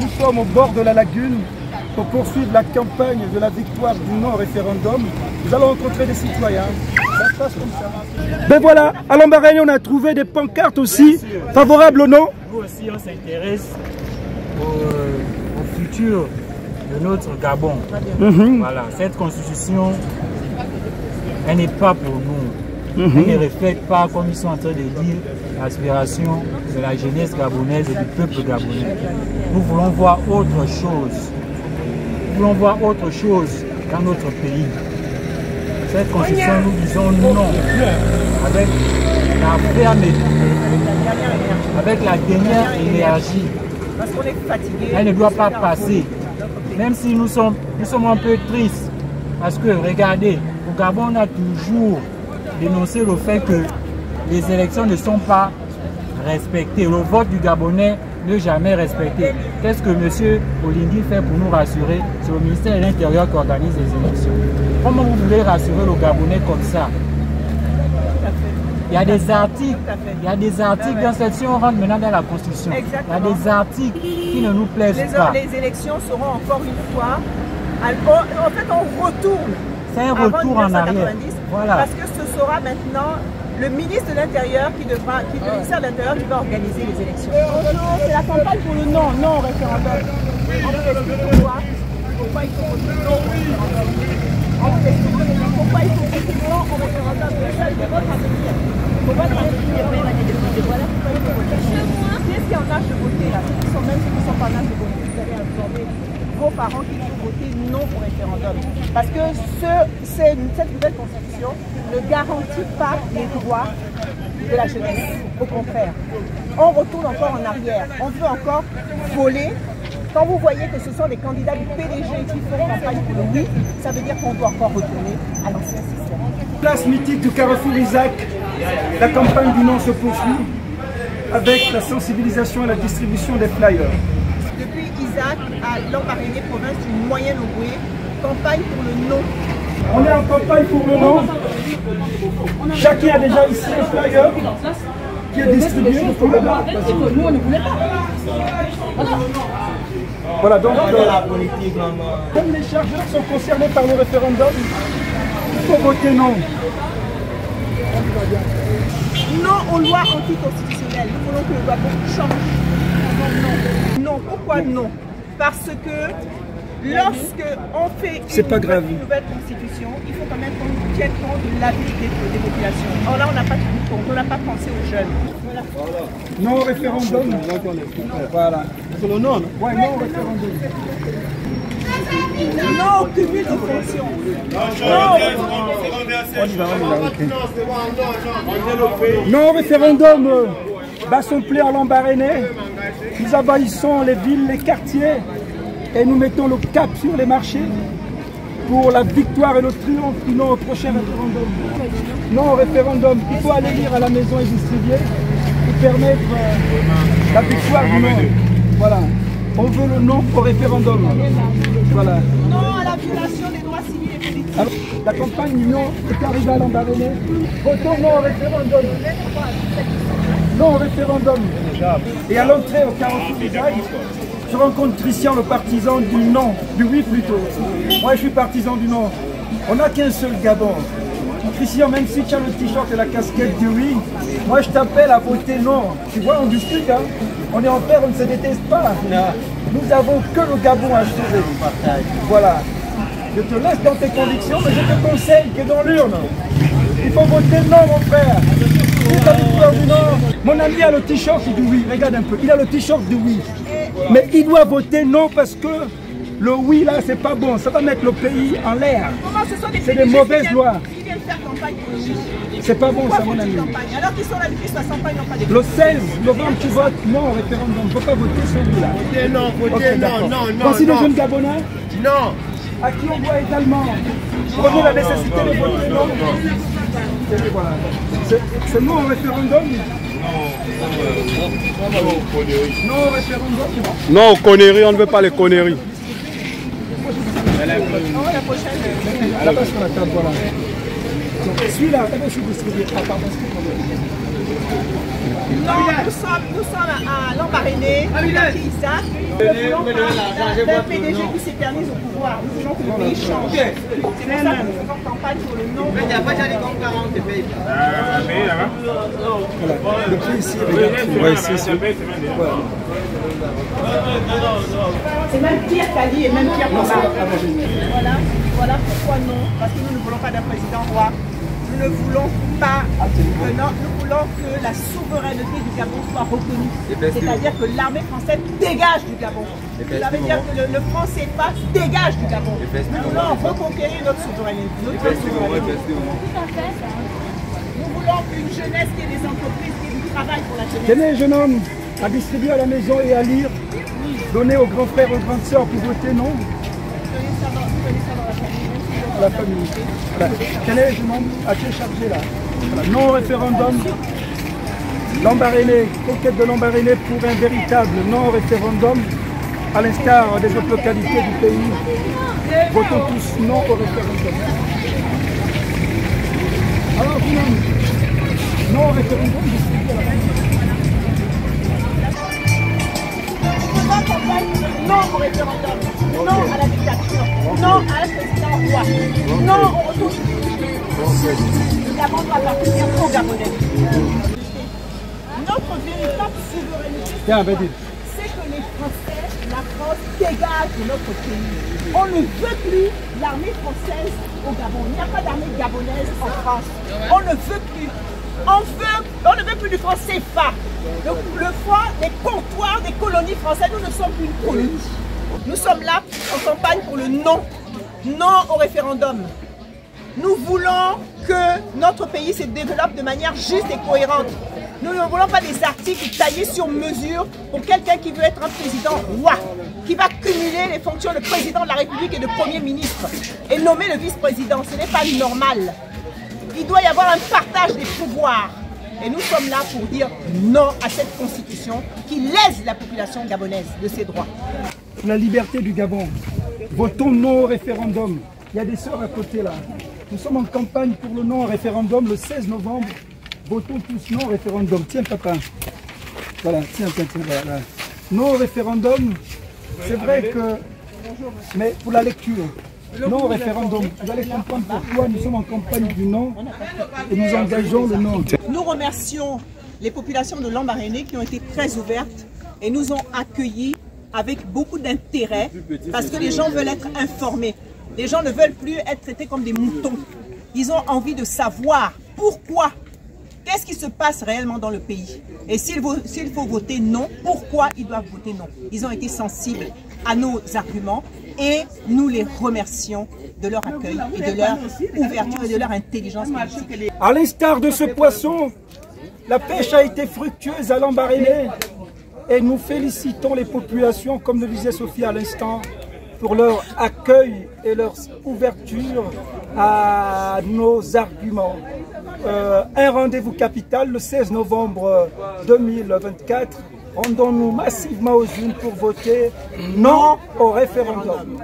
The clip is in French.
Nous sommes au bord de la lagune pour poursuivre la campagne de la victoire du non au référendum. Nous allons rencontrer des citoyens. Ça se passe comme ça. Ben voilà, à Lambaréné, on a trouvé des pancartes aussi favorables au non. Nous aussi, on s'intéresse au futur de notre Gabon. Voilà, cette constitution, elle n'est pas pour nous. Elle ne reflète pas, comme ils sont en train de dire, l'aspiration de la jeunesse gabonaise et du peuple gabonais. Nous voulons voir autre chose. Nous voulons voir autre chose dans notre pays. Cette constitution, nous disons non. Avec la fermeté, avec la dernière énergie. Parce qu'on est fatigué. Elle ne doit pas passer. Même si nous sommes un peu tristes. Parce que, regardez, au Gabon, on a toujours dénoncé le fait que les élections ne sont pas respectées. Le vote du Gabonais n'est jamais respecté. Qu'est-ce que M. Olingi fait pour nous rassurer? C'est le ministère de l'Intérieur qui organise les élections. Comment vous voulez rassurer le Gabonais comme ça? Il y a des articles, dans cette, si on rentre maintenant dans la Constitution, exactement. Il y a des articles qui ne nous plaisent pas. Les élections seront encore une fois, en fait on retourne. C'est un retour en arrière. Voilà. Parce que ce sera maintenant le ministre de l'Intérieur le ministère de l'Intérieur qui va organiser les élections. C'est la campagne pour le non au référendum. On vous explique pourquoi il faut voter non au référendum. On vous explique pourquoi il faut voter non au référendum. C'est votre avenir. Pour votre avenir, voilà pourquoi il faut voter. Qu'est-ce qui est en âge de voter là? Ceux qui sont même ceux qui ne sont pas en âge de voter, vous allez informer vos parents qu'il faut voter non au référendum. Parce que cette nouvelle constitution ne garantit pas les droits de la jeunesse. Au contraire, on retourne encore en arrière. On veut encore voler. Quand vous voyez que ce sont les candidats du PDG qui font campagne pour le oui, ça veut dire qu'on doit encore retourner à l'ancien système. Place mythique du Carrefour Isaac, la campagne du non se poursuit avec la sensibilisation et la distribution des flyers. Depuis Isaac à Lambaréné, province du Moyen-Ogooué, campagne pour le non. On est en campagne pour le non. Chacun a déjà ici un flyer qui est distribué. Nous, on ne voulait pas. Voilà, donc comme les chargeurs sont concernés par le référendum, il faut voter non. Non aux lois anticonstitutionnelles. Nous voulons que le Gabon change. Non. Pourquoi non? Parce que lorsque on fait une nouvelle constitution, il faut quand même qu'on tienne compte de l'avis des populations. Or là, on n'a pas tenu compte, on n'a pas pensé aux jeunes. Voilà. Non au référendum. Voilà. C'est le non. Oui, non au référendum. Non au cumul de fonctions. Non au référendum. Basson-Plé en Lambaréné. Nous envahissons les villes, les quartiers et nous mettons le cap sur les marchés pour la victoire et le triomphe du non au prochain référendum. Non au référendum. Il faut aller lire à la maison et distribuer pour permettre la victoire du non. Voilà. On veut le non au référendum. Voilà. Non à la violation des droits civils et politiques. Alors, la campagne du non est arrivée à Lambaréné. Votons non au référendum. Non au référendum. Et à l'entrée au Carrefour Isaac, je rencontre Christian, le partisan du non, du oui plutôt. Moi je suis partisan du non. On n'a qu'un seul Gabon. Christian, même si tu as le t-shirt et la casquette du oui, moi je t'appelle à voter non. Tu vois, on discute, hein. On est en paix, on ne se déteste pas. Nous avons que le Gabon à sauver. Voilà. Je te laisse dans tes convictions, mais je te conseille que dans l'urne, il faut voter non, mon frère. C'est la victoire du non. Mon ami a le t-shirt du oui. Regarde un peu, il a le t-shirt du oui. Mais il doit voter non parce que le oui là, c'est pas bon. Ça va mettre le pays en l'air. C'est des mauvaises lois. Ils viennent faire campagne pour le oui. C'est pas bon ça, mon ami. Alors qu'ils sont là depuis 60 ans, ils n'ont pas de Le 16 novembre, tu votes non au référendum. Il ne faut pas voter celui-là. Votez non, votez non. Voici les jeunes Gabonais. Non. À qui on doit également prenez la nécessité de voter non. Voilà. C'est non au référendum. Non au référendum. Non aux conneries, on ne veut pas les conneries. la prochaine. À la base, on attend, voilà. Celui-là, je suis distribué. Ah, pardon, Nous sommes à Lambaréné, à Isaac. Nous voulons pas d'un PDG qui s'éternise au pouvoir. Nous voulons que le pays change. C'est pour ça que nous faisons campagne pour le non. Voilà, le prix ici, regarde, on va ici. C'est même pire qu'Ali et même pire qu'Omar. Voilà pourquoi non. Parce que nous ne voulons pas d'un président roi. Nous ne voulons pas nous voulons que la souveraineté du Gabon soit reconnue. C'est-à-dire que l'armée française dégage du Gabon. Ça veut dire que le franc CFA dégage du Gabon. Nous voulons reconquérir notre souveraineté. Nous voulons qu'une jeunesse qui ait des entreprises, qui ait du travail pour la jeunesse. Tenez, jeune homme, à distribuer à la maison et à lire. Donner aux grands frères, aux grandes sœurs pour voter non. À la famille. Voilà. Quel est le nombre à télécharger là? Voilà. Non au référendum. Lambaréné, conquête de Lambaréné pour un véritable non au référendum, à l'instar des autres localités du pays. Votons tous non au référendum. Alors, non au référendum, non au référendum, non à la dictature, non à un président roi, non au retour du Gabon doit appartenir aux Gabonais. Notre véritable souveraineté, c'est que les Français, la France, dégagent de notre pays. On ne veut plus l'armée française au Gabon. Il n'y a pas d'armée gabonaise en France. On ne veut plus. On ne veut plus du franc CFA. Le franc des comptoirs des colonies françaises, nous ne sommes plus une colonie. Nous sommes là en campagne pour le non. Non au référendum. Nous voulons que notre pays se développe de manière juste et cohérente. Nous ne voulons pas des articles taillés sur mesure pour quelqu'un qui veut être un président roi, qui va cumuler les fonctions de président de la République et de Premier ministre et nommer le vice-président. Ce n'est pas normal. Il doit y avoir un partage des pouvoirs. Et nous sommes là pour dire non à cette constitution qui lèse la population gabonaise de ses droits. La liberté du Gabon. Votons non au référendum. Il y a des sœurs à côté là. Nous sommes en campagne pour le non au référendum le 16 novembre. Votons tous non au référendum. Tiens papa. Voilà, tiens, voilà. Non au référendum, c'est vrai que... Mais pour la lecture. Non au référendum, vous allez comprendre pourquoi nous sommes en campagne du non et nous engageons le non. Nous remercions les populations de Lambaréné qui ont été très ouvertes et nous ont accueillis avec beaucoup d'intérêt parce que les gens veulent être informés. Les gens ne veulent plus être traités comme des moutons. Ils ont envie de savoir pourquoi, qu'est-ce qui se passe réellement dans le pays. Et s'il faut voter non, pourquoi ils doivent voter non. Ils ont été sensibles à nos arguments. Et nous les remercions de leur accueil et de leur ouverture et de leur intelligence politique. À l'instar de ce poisson, la pêche a été fructueuse à Lambaréné et nous félicitons les populations, comme le disait Sophie à l'instant, pour leur accueil et leur ouverture à nos arguments. Un rendez-vous capital le 16 novembre 2024. Rendons-nous massivement aux urnes pour voter non au référendum.